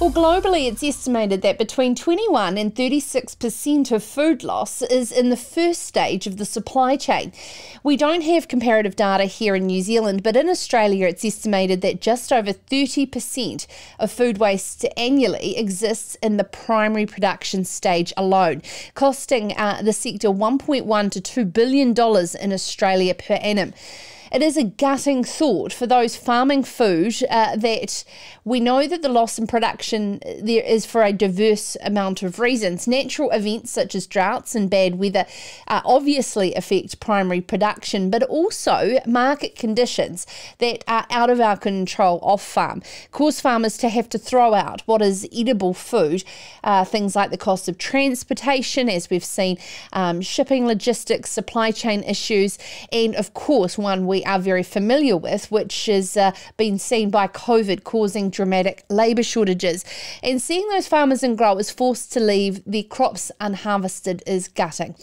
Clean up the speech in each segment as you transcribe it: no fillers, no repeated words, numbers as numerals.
Well, globally, it's estimated that between 21 and 36% of food loss is in the first stage of the supply chain. We don't have comparative data here in New Zealand, but in Australia, it's estimated that just over 30% of food waste annually exists in the primary production stage alone, costing the sector $1.1 to $2 billion in Australia per annum. It is a gutting thought for those farming food that we know that the loss in production there is for a diverse amount of reasons. Natural events such as droughts and bad weather obviously affect primary production, but also market conditions that are out of our control off farm cause farmers to have to throw out what is edible food. Things like the cost of transportation, as we've seen, shipping, logistics, supply chain issues, and of course one we are very familiar with, which has been seen by COVID causing dramatic labour shortages. And seeing those farmers and growers forced to leave their crops unharvested is gutting.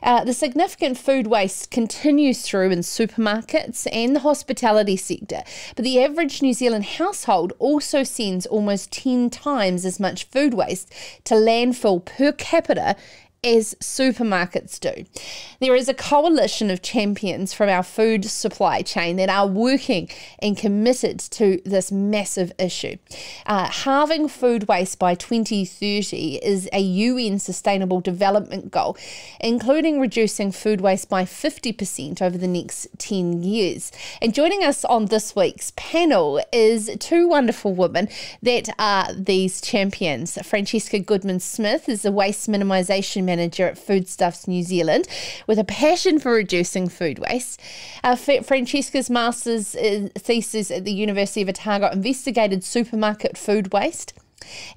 The significant food waste continues through in supermarkets and the hospitality sector, but the average New Zealand household also sends almost 10 times as much food waste to landfill per capita as supermarkets do. There is a coalition of champions from our food supply chain that are working and committed to this massive issue. Halving food waste by 2030 is a UN Sustainable Development Goal, including reducing food waste by 50% over the next 10 years. And joining us on this week's panel is two wonderful women that are these champions. Francesca Goodman-Smith is the Waste Minimization Manager at Foodstuffs New Zealand with a passion for reducing food waste. Francesca's master's thesis at the University of Otago investigated supermarket food waste,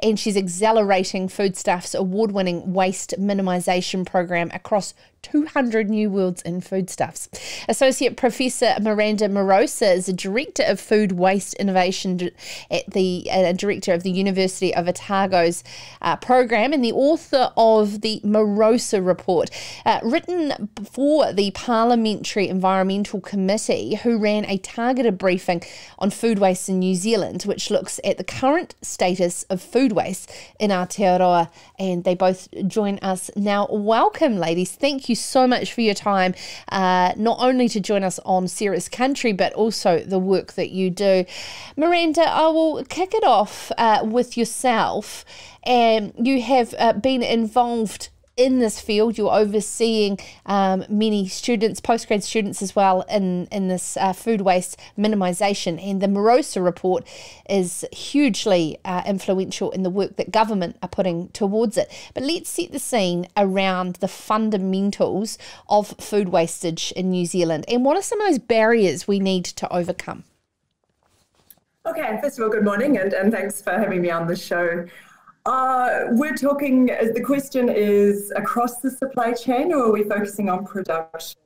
and she's accelerating Foodstuffs' award-winning waste minimisation program across 200 new worlds in foodstuffs. Associate Professor Miranda Mirosa is a Director of Food Waste Innovation at the Director of the University of Otago's program and the author of the Mirosa Report, written for the Parliamentary Environmental Committee, who ran a targeted briefing on food waste in New Zealand, which looks at the current status of food waste in Aotearoa. And they both join us now. Welcome, ladies. Thank you so much for your time, not only to join us on Sarah's Country, but also the work that you do. Miranda, I will kick it off with yourself. You have been involved in this field. You're overseeing many students, postgrad students as well, in this food waste minimisation. And the Mirosa Report is hugely influential in the work that government are putting towards it. But let's set the scene around the fundamentals of food wastage in New Zealand. And what are some of those barriers we need to overcome? Okay, first of all, good morning, and thanks for having me on the show. We're talking, the question is across the supply chain, or are we focusing on production?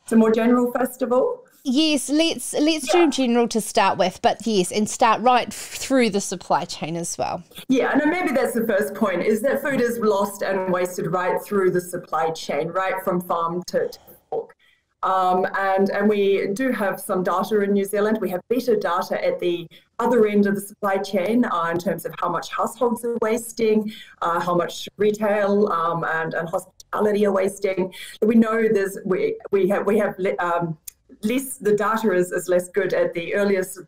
So more general, first of all? Yes, let's do general to start with, but yes, and start right through the supply chain as well. Yeah, and maybe that's the first point, is that food is lost and wasted right through the supply chain, right from farm to fork. And we do have some data in New Zealand. We have better data at the other end of the supply chain in terms of how much households are wasting, how much retail and hospitality are wasting. We know we have less. The data is less good at the earliest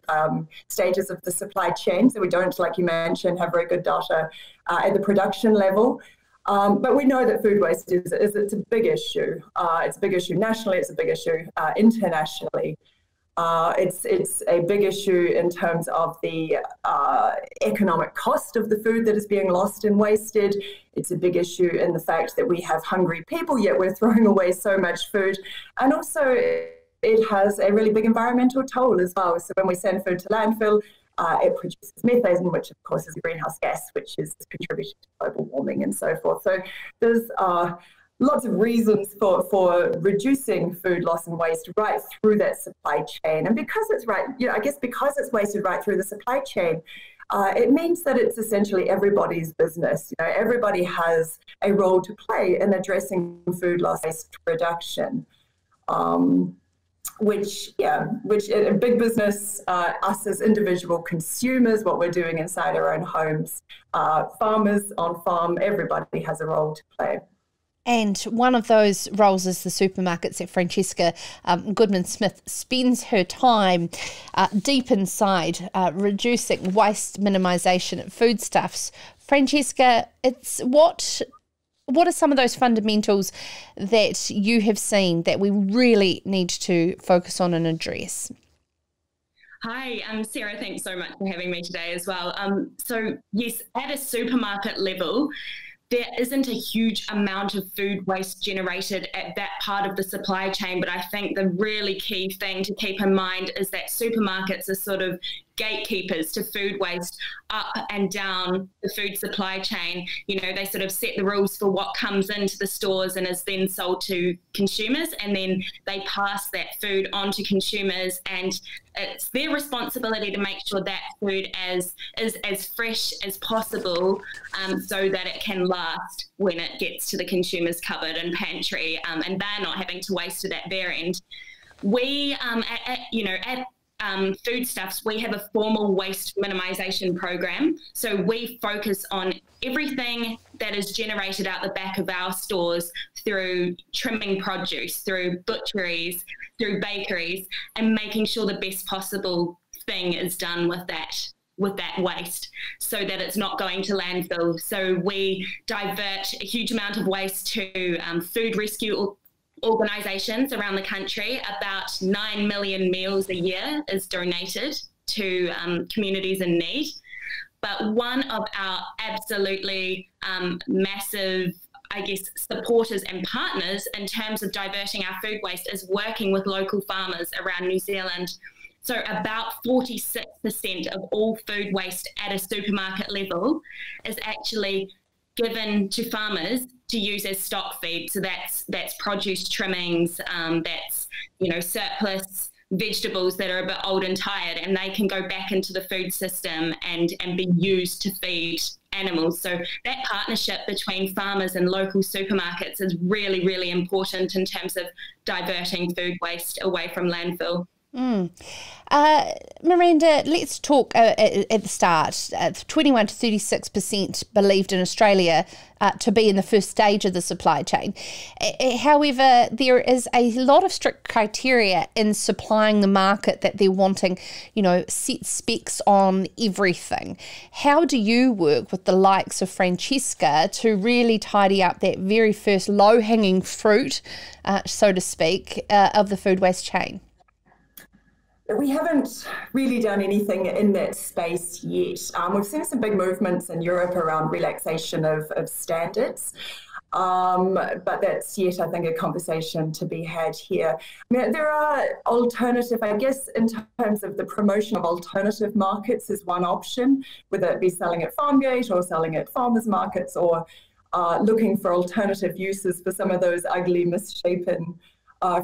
stages of the supply chain. So we don't, like you mentioned, have very good data at the production level. But we know that food waste it's a big issue. It's a big issue nationally. It's a big issue internationally. It's a big issue in terms of the economic cost of the food that is being lost and wasted. It's a big issue in the fact that we have hungry people, yet we're throwing away so much food. And also it has a really big environmental toll as well. So when we send food to landfill, it produces methane, which of course is a greenhouse gas, which is contributing to global warming and so forth. So there's lots of reasons for reducing food loss and waste right through that supply chain. And because it's because it's wasted right through the supply chain, it means that it's essentially everybody's business. Everybody has a role to play in addressing food loss waste reduction. which in big business, us as individual consumers, what we're doing inside our own homes, farmers on farm, everybody has a role to play. And one of those roles is the supermarkets that Francesca Goodman-Smith spends her time deep inside, reducing waste, minimisation at foodstuffs. Francesca, what are some of those fundamentals that you have seen that we really need to focus on and address? Hi, Sarah, thanks so much for having me today as well. So yes, at a supermarket level, there isn't a huge amount of food waste generated at that part of the supply chain, but I think the really key thing to keep in mind is that supermarkets are sort of gatekeepers to food waste up and down the food supply chain. You know, they sort of set the rules for what comes into the stores and is then sold to consumers, and then they pass that food on to consumers, and it's their responsibility to make sure that food is as fresh as possible, so that it can last when it gets to the consumer's cupboard and pantry, and they're not having to waste it at their end. We, at foodstuffs, we have a formal waste minimisation program. So we focus on everything that is generated out the back of our stores through trimming produce, through butcheries, through bakeries, and making sure the best possible thing is done with that waste so that it's not going to landfill. So we divert a huge amount of waste to food rescue organisations around the country. About 9 million meals a year is donated to communities in need. But one of our absolutely massive, supporters and partners in terms of diverting our food waste is working with local farmers around New Zealand. So about 46% of all food waste at a supermarket level is actually given to farmers to use as stock feed. So that's produce trimmings, that's surplus vegetables that are a bit old and tired, and they can go back into the food system and be used to feed animals. So that partnership between farmers and local supermarkets is really, really important in terms of diverting food waste away from landfill. Miranda, let's talk at the start. 21 to 36% believed in Australia to be in the first stage of the supply chain. However, there is a lot of strict criteria in supplying the market that they're wanting, set specs on everything. How do you work with the likes of Francesca to really tidy up that very first low-hanging fruit, so to speak, of the food waste chain? We haven't really done anything in that space yet. We've seen some big movements in Europe around relaxation of standards, but that's yet, I think, a conversation to be had here. I mean, there are alternative, I guess, in terms of the promotion of alternative markets is one option, whether it be selling at farm gate or selling at farmers markets, or looking for alternative uses for some of those ugly, misshapen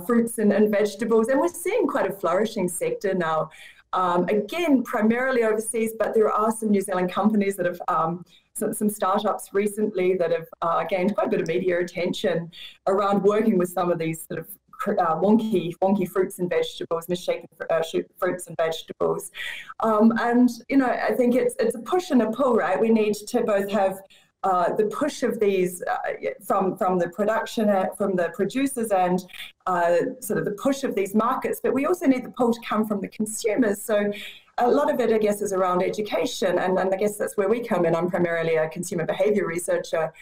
fruits and vegetables. And we're seeing quite a flourishing sector now, again, primarily overseas, but there are some New Zealand companies that have, some startups recently that have gained quite a bit of media attention around working with some of these sort of wonky fruits and vegetables, misshapen fruits and vegetables. I think it's a push and a pull, right? We need to both have the push of these from the production, from the producers, and sort of the push of these markets, but we also need the pull to come from the consumers. So a lot of it, I guess, is around education, and I guess that's where we come in. I'm primarily a consumer behaviour researcher,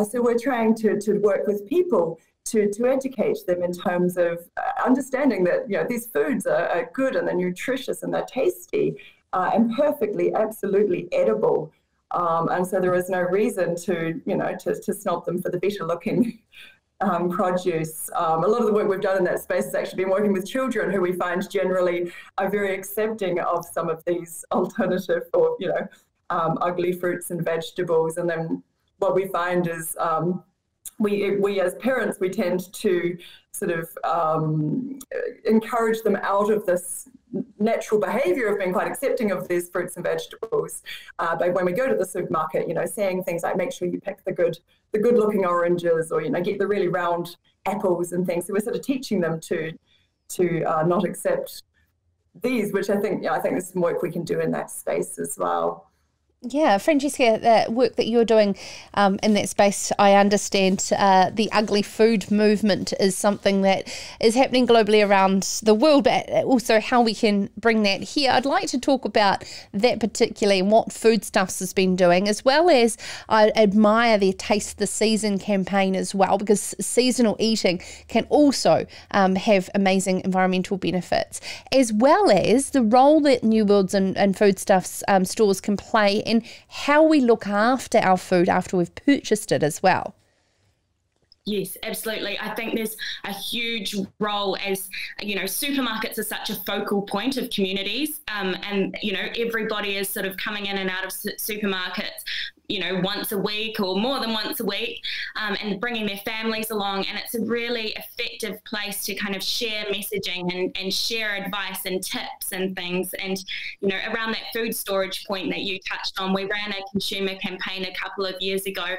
so we're trying to work with people to educate them in terms of understanding that these foods are good and they're nutritious and they're tasty and perfectly, absolutely edible. And so there is no reason to snob them for the better looking produce. A lot of the work we've done in that space has actually been working with children who we find generally are very accepting of some of these alternative or, ugly fruits and vegetables. And then what we find is we as parents, we tend to sort of encourage them out of this natural behaviour of being quite accepting of these fruits and vegetables. But when we go to the supermarket, saying things like, make sure you pick the good looking oranges, or, get the really round apples and things. So we're sort of teaching them to not accept these, which I think there's some work we can do in that space as well. Yeah, Francesca, the work that you're doing in that space, I understand the ugly food movement is something that is happening globally around the world, but also how we can bring that here. I'd like to talk about that particularly and what Foodstuffs has been doing, as well as I admire their Taste the Season campaign as well, because seasonal eating can also have amazing environmental benefits, as well as the role that New Worlds and Foodstuffs stores can play in how we look after our food after we've purchased it as well. Yes, absolutely. I think there's a huge role, as supermarkets are such a focal point of communities, and everybody is sort of coming in and out of supermarkets once a week or more than once a week, and bringing their families along. And it's a really effective place to kind of share messaging and share advice and tips and things. And, around that food storage point that you touched on, we ran a consumer campaign a couple of years ago,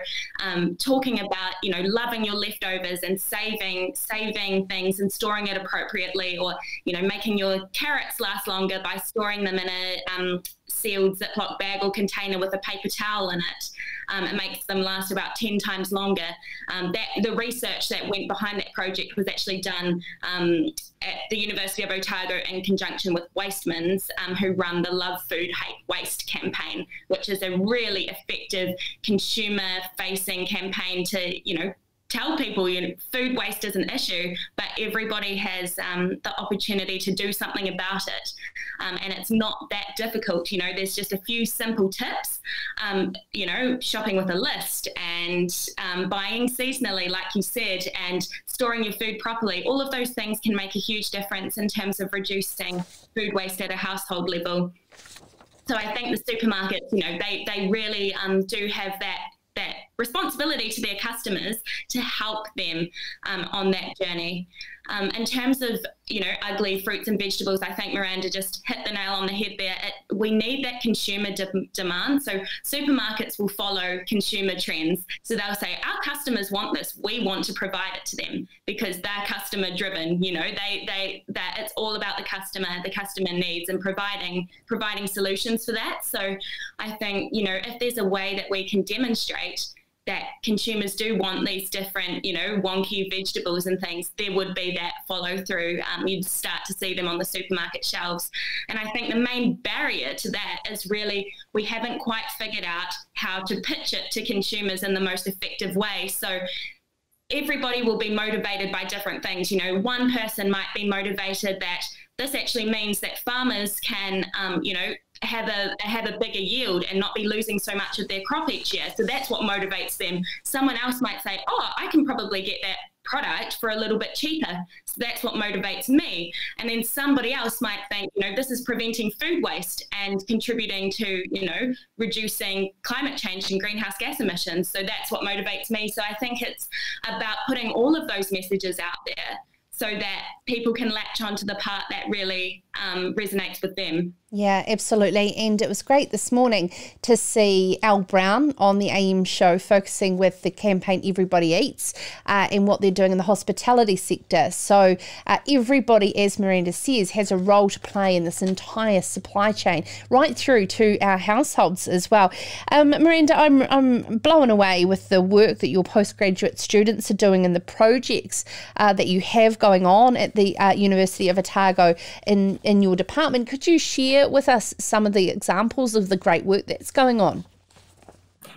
talking about, loving your leftovers and saving things and storing it appropriately, or, making your carrots last longer by storing them in a sealed Ziploc bag or container with a paper towel in it. It makes them last about 10 times longer. The research that went behind that project was actually done at the University of Otago in conjunction with Wastemans, who run the Love Food Hate Waste campaign, which is a really effective consumer-facing campaign to, tell people food waste is an issue, but everybody has the opportunity to do something about it. And it's not that difficult. There's just a few simple tips, shopping with a list and buying seasonally, like you said, and storing your food properly. All of those things can make a huge difference in terms of reducing food waste at a household level. So I think the supermarkets, they really do have that responsibility to their customers to help them on that journey. In terms of, ugly fruits and vegetables, I think Miranda just hit the nail on the head there. We need that consumer demand. So supermarkets will follow consumer trends. So they'll say, our customers want this. We want to provide it to them because they're customer driven. It's all about the customer needs and providing solutions for that. So I think, if there's a way that we can demonstrate that consumers do want these different, wonky vegetables and things, there would be that follow through. You'd start to see them on the supermarket shelves. And I think the main barrier to that is really we haven't quite figured out how to pitch it to consumers in the most effective way. So everybody will be motivated by different things. One person might be motivated that this actually means that farmers can, have a bigger yield and not be losing so much of their crop each year. So that's what motivates them. Someone else might say, I can probably get that product for a little bit cheaper. So that's what motivates me. And then somebody else might think, this is preventing food waste and contributing to, reducing climate change and greenhouse gas emissions. So that's what motivates me. So I think it's about putting all of those messages out there so that people can latch onto the part that really resonates with them. Yeah, absolutely. And it was great this morning to see Al Brown on the AM show focusing with the campaign Everybody Eats and what they're doing in the hospitality sector. So everybody, as Miranda says, has a role to play in this entire supply chain, right through to our households as well. Miranda, I'm blown away with the work that your postgraduate students are doing and the projects that you have going on at the University of Otago in your department. Could you share with us some of the examples of the great work that's going on?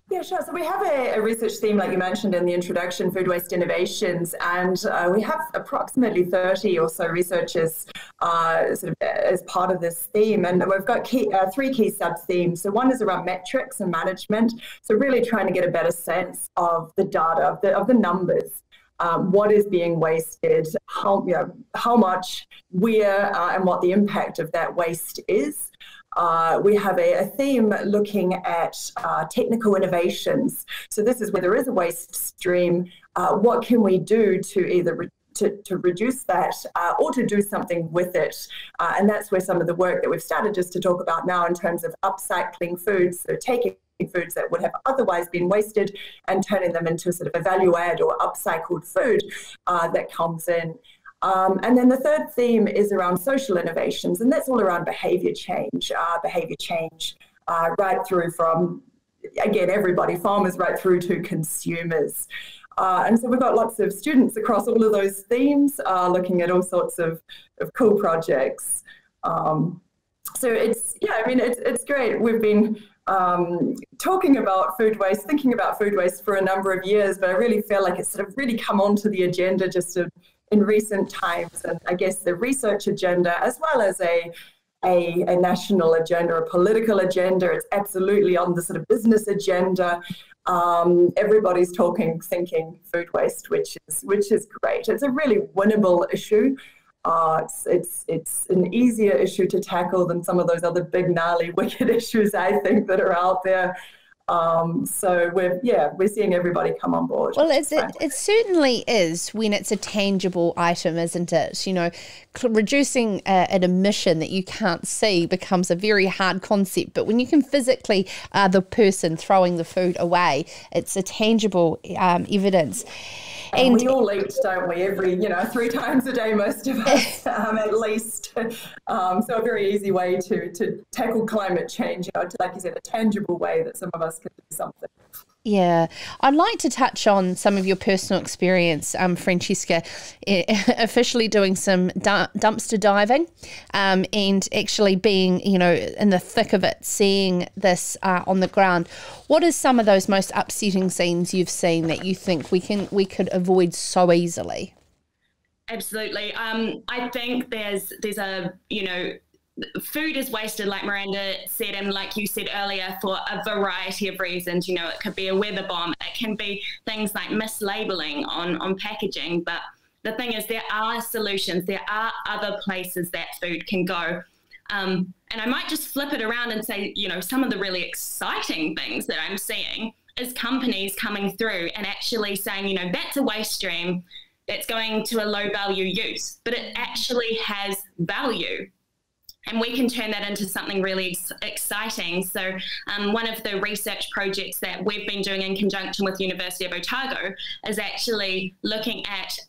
Yeah, sure. So we have a research theme, like you mentioned in the introduction, food waste innovations, and we have approximately 30 or so researchers sort of as part of this theme. And we've got three key sub-themes. So one is around metrics and management. So really trying to get a better sense of the data, of the numbers. What is being wasted, how much, where, and what the impact of that waste is. We have a theme looking at technical innovations. So this is where there is a waste stream. What can we do to either to reduce that or to do something with it? And that's where some of the work that we've started just to talk about now in terms of upcycling foods, so taking foods that would have otherwise been wasted and turning them into sort of a value add or upcycled food that comes in. And then the third theme is around social innovations, and that's all around behavior change right through from, again, everybody, farmers right through to consumers. And so we've got lots of students across all of those themes looking at all sorts of cool projects. So it's great. We've been talking about food waste, thinking about food waste for a number of years, but I really feel like it's sort of really come onto the agenda just in recent times. And I guess the research agenda, as well as a national agenda, a political agenda, it's absolutely on the sort of business agenda. Everybody's thinking food waste, which is great. It's a really winnable issue. It's an easier issue to tackle than some of those other big, gnarly, wicked issues, I think, that are out there. So we're seeing everybody come on board. Well, it certainly is when it's a tangible item, isn't it? You know, reducing an emission that you can't see becomes a very hard concept. But when you can physically the person throwing the food away, it's a tangible evidence. And we all eat, don't we? 3 times a day, most of us, at least. So a very easy way to tackle climate change, like you said, a tangible way that some of us can do something. Yeah, I'd like to touch on some of your personal experience, Francesca, officially doing some dumpster diving and actually being, in the thick of it, seeing this on the ground. What are some of those most upsetting scenes you've seen that you think we could avoid so easily? Absolutely. I think there's a, food is wasted, like Miranda said, and like you said earlier, for a variety of reasons. It could be a weather bomb. It can be things like mislabeling on packaging. But the thing is, there are solutions. There are other places that food can go. And I might just flip it around and say, some of the really exciting things that I'm seeing is companies coming through and actually saying, that's a waste stream that's going to a low value use, but it actually has value. And we can turn that into something really exciting. So one of the research projects that we've been doing in conjunction with University of Otago is actually looking at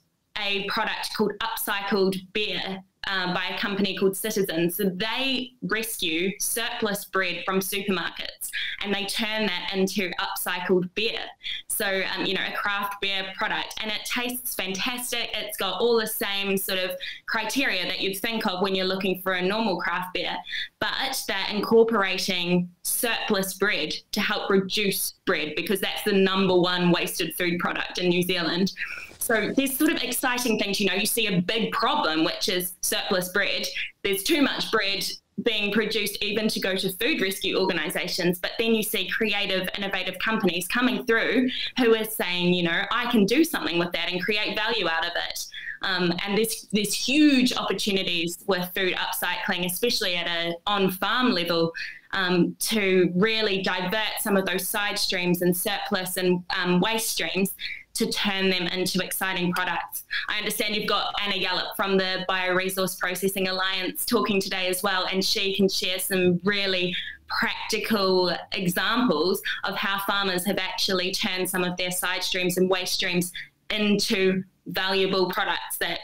a product called Upcycled Beer by a company called Citizen. So they rescue surplus bread from supermarkets and they turn that into upcycled beer. So, a craft beer product, and it tastes fantastic. It's got all the same sort of criteria that you'd think of when you're looking for a normal craft beer, but they're incorporating surplus bread to help reduce bread, because that's the number one wasted food product in New Zealand. So there's sort of exciting things, you see a big problem, which is surplus bread. There's too much bread being produced even to go to food rescue organisations. But then you see creative, innovative companies coming through who are saying, I can do something with that and create value out of it. And there's huge opportunities with food upcycling, especially at a on-farm level, to really divert some of those side streams and surplus and waste streams to turn them into exciting products. I understand you've got Anna Yallop from the Bioresource Processing Alliance talking today as well, and she can share some really practical examples of how farmers have actually turned some of their side streams and waste streams into valuable products that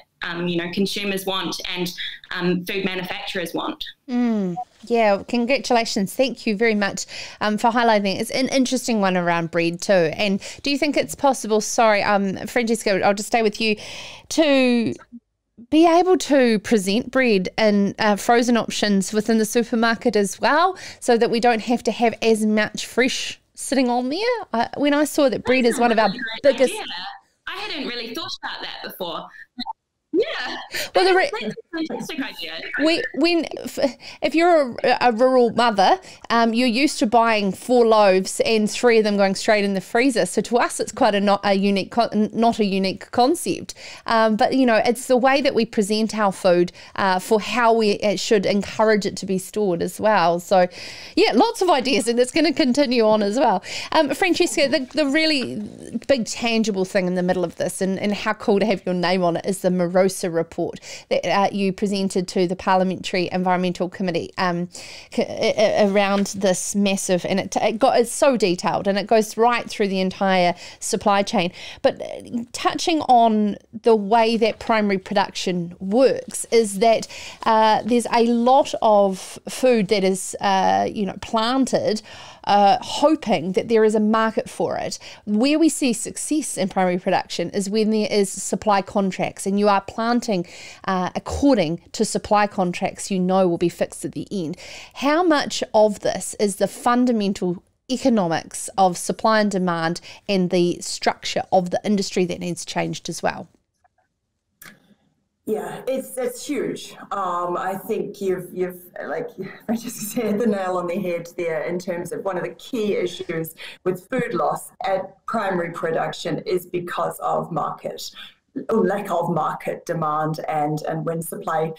consumers want and food manufacturers want. Yeah, congratulations. Thank you very much for highlighting. It's an interesting one around bread too. And do you think it's possible, Francesca, I'll just stay with you, to be able to present bread in frozen options within the supermarket as well, so that we don't have to have as much fresh sitting on there? When I saw that bread is one of our biggest... Idea. I hadn't really thought about that before. Yeah, well, that's a fantastic idea. If you're a rural mother, you're used to buying 4 loaves and 3 of them going straight in the freezer. So to us, it's quite not a unique concept. But it's the way that we present our food for how we should encourage it to be stored as well. So, yeah, lots of ideas, and it's going to continue on as well. Francesca, the really big tangible thing in the middle of this, and how cool to have your name on it, is the Mirosa Mirosa Report that you presented to the Parliamentary Environmental Committee around this massive, and it's so detailed and it goes right through the entire supply chain. But touching on the way that primary production works is that there's a lot of food that is planted hoping that there is a market for it. Where we see success in primary production is when there is supply contracts and you are planting according to supply contracts you know will be fixed at the end. How much of this is the fundamental economics of supply and demand and the structure of the industry that needs changed as well? Yeah, it's huge. I think you've like Francesca said, the nail on the head there in terms of one of the key issues with food loss at primary production is because of lack of market demand and when supply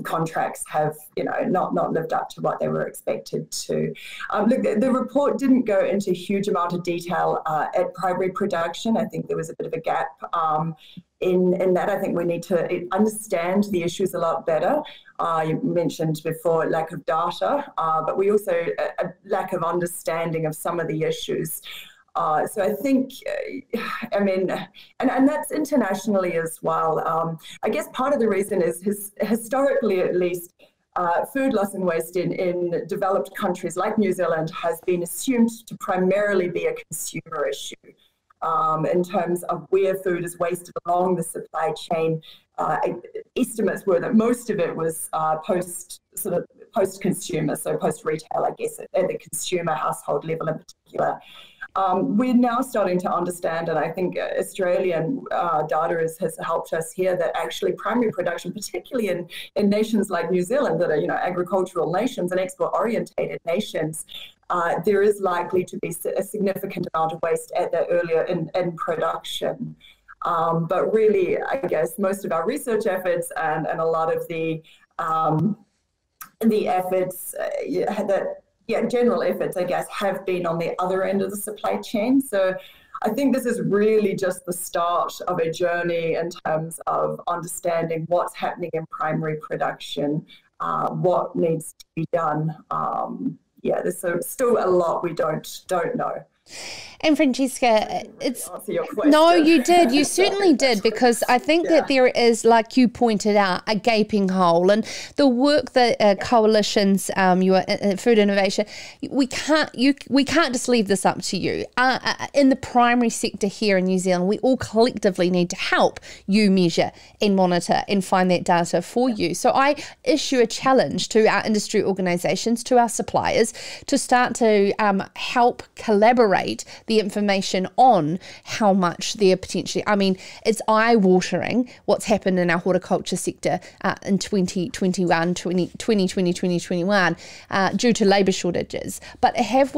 contracts have not lived up to what they were expected to. Look, the report didn't go into a huge amount of detail at primary production. I think there was a bit of a gap in that. I think we need to understand the issues a lot better. You mentioned before lack of data, but we also a lack of understanding of some of the issues. So I think, and that's internationally as well. I guess part of the reason is historically at least, food loss and waste in developed countries like New Zealand has been assumed to primarily be a consumer issue. In terms of where food is wasted along the supply chain, estimates were that most of it was post-consumer, so post-retail, I guess, at the consumer household level in particular. We're now starting to understand, and I think Australian data has helped us here, that actually primary production, particularly in nations like New Zealand that are agricultural nations and export-orientated nations, there is likely to be a significant amount of waste at the earlier in production. But really, I guess most of our research efforts and a lot of the efforts general efforts, I guess, have been on the other end of the supply chain. So I think this is really just the start of a journey in terms of understanding what's happening in primary production, what needs to be done. There's still a lot we don't know. And Francesca, no, you did. You certainly did, because I think that there is, like you pointed out, a gaping hole. And the work that coalitions, your food innovation, we can't just leave this up to you. In the primary sector here in New Zealand, we all collectively need to help you measure and monitor and find that data for you. So I issue a challenge to our industry organisations, to our suppliers, to start to help collaborate the information on how much they're potentially, it's eye-watering what's happened in our horticulture sector in 2021 due to labour shortages. But if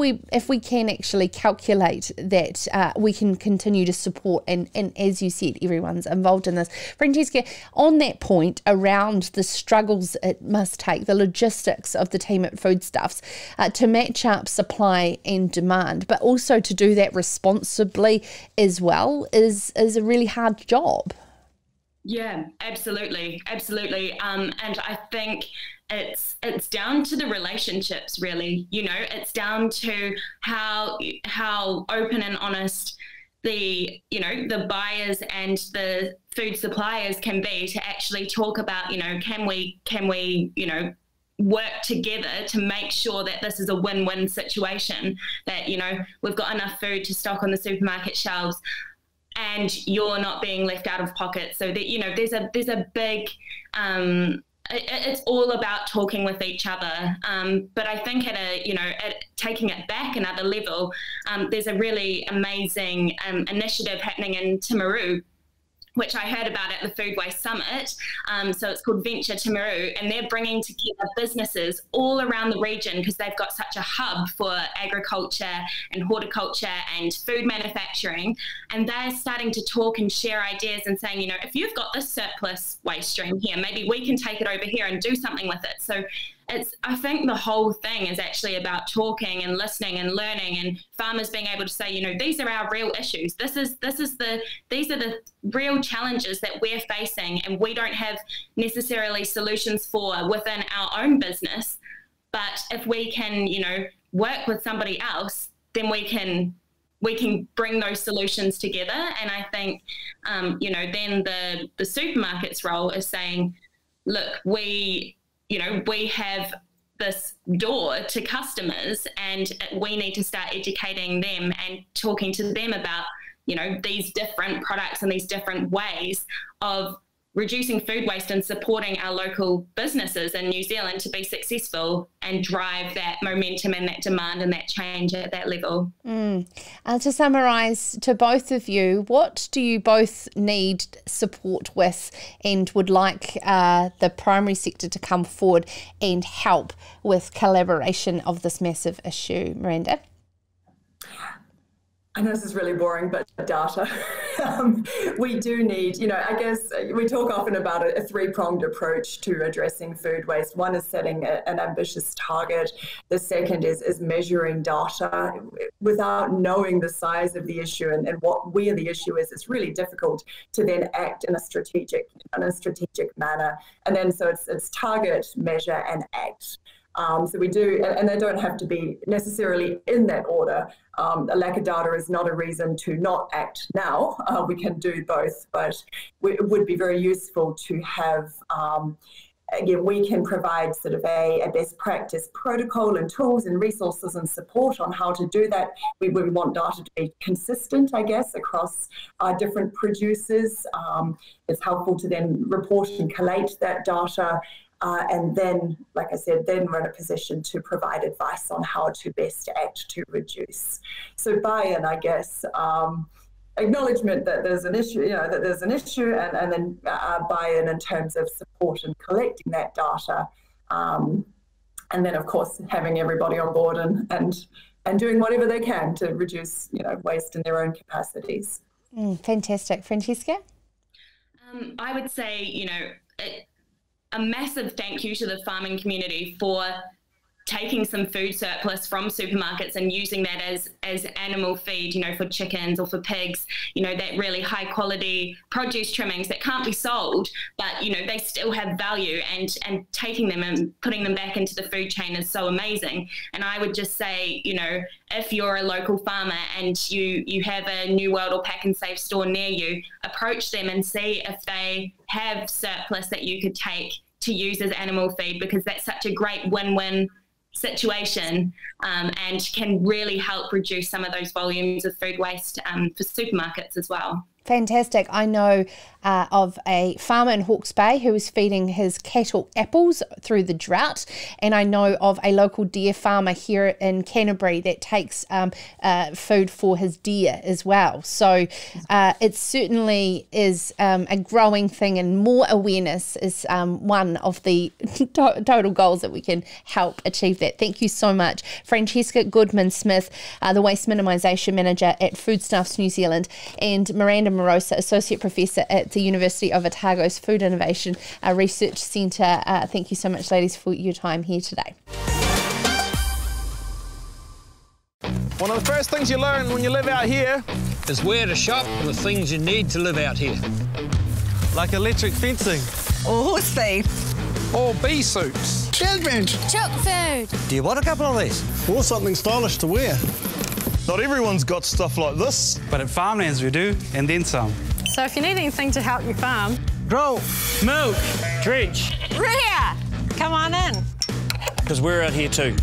we can actually calculate that, we can continue to support, and as you said, everyone's involved in this. Francesca, on that point around the struggles it must take, the logistics of the team at Foodstuffs to match up supply and demand, but also to do that responsibly as well is a really hard job. Yeah, absolutely. And I think it's down to the relationships, really. It's down to how open and honest the buyers and the food suppliers can be to actually talk about, can we work together to make sure that this is a win-win situation, that we've got enough food to stock on the supermarket shelves and you're not being left out of pocket. So that there's a big it's all about talking with each other, but I think at taking it back another level, there's a really amazing initiative happening in Timaru, which I heard about at the Food Waste Summit. So it's called Venture Timaru, and they're bringing together businesses all around the region because they've got such a hub for agriculture and horticulture and food manufacturing. And they're starting to talk and share ideas and saying, if you've got this surplus waste stream here, maybe we can take it over here and do something with it. So I think the whole thing is actually about talking and listening and learning, and farmers being able to say, you know, these are our real issues. These are the real challenges that we're facing, and we don't have necessarily solutions for within our own business. But if we can, you know, work with somebody else, then we can bring those solutions together. And I think, you know, then the supermarket's role is saying, look, we have this door to customers, and we need to start educating them and talking to them about, you know, these different products and these different ways of reducing food waste and supporting our local businesses in New Zealand to be successful and drive that momentum and that demand and that change at that level. To summarise to both of you, what do you both need support with and would like the primary sector to come forward and help with collaboration of this massive issue? Miranda? I know this is really boring, but data. We do need, you know, I guess we talk often about a three-pronged approach to addressing food waste. One is setting an ambitious target. The second is measuring data. Without knowing the size of the issue and where the issue is, it's really difficult to then act in a strategic manner. And then so it's target, measure, and act. So we do, and they don't have to be necessarily in that order. A lack of data is not a reason to not act now. We can do both, but it would be very useful to have, again, we can provide sort of a best practice protocol and tools and resources and support on how to do that. We want data to be consistent, I guess, across different producers. It's helpful to then report and collate that data. And then, like I said, then we're in a position to provide advice on how to best act to reduce. So buy-in, I guess, acknowledgement that there's an issue, and then buy-in in terms of support and collecting that data. And then, of course, having everybody on board and doing whatever they can to reduce, you know, waste in their own capacities. Fantastic. Francesca? I would say, you know, a massive thank you to the farming community for taking some food surplus from supermarkets and using that as animal feed, you know, for chickens or for pigs, you know, that really high quality produce trimmings that can't be sold, but, you know, they still have value, and taking them and putting them back into the food chain is so amazing. And I would just say, you know, if you're a local farmer and you have a New World or Pack and Save store near you, approach them and see if they have surplus that you could take to use as animal feed, because that's such a great win-win situation, and can really help reduce some of those volumes of food waste for supermarkets as well. Fantastic. I know of a farmer in Hawke's Bay who is feeding his cattle apples through the drought, and I know of a local deer farmer here in Canterbury that takes food for his deer as well. So it certainly is a growing thing, and more awareness is one of the total goals that we can help achieve that. Thank you so much. Francesca Goodman-Smith, the Waste Minimization Manager at Foodstuffs New Zealand, and Miranda Mirosa, Associate Professor at the University of Otago's Food Innovation Research Centre. Thank you so much, ladies, for your time here today. One of the first things you learn when you live out here is where to shop for the things you need to live out here. Like electric fencing. Or horse feed. Or bee suits. Children. Chook food. Do you want a couple of these? Or something stylish to wear. Not everyone's got stuff like this. But at Farmlands we do, and then some. So if you need anything to help your farm, Grow, milk, drench. rear, come on in. Because we're out here too.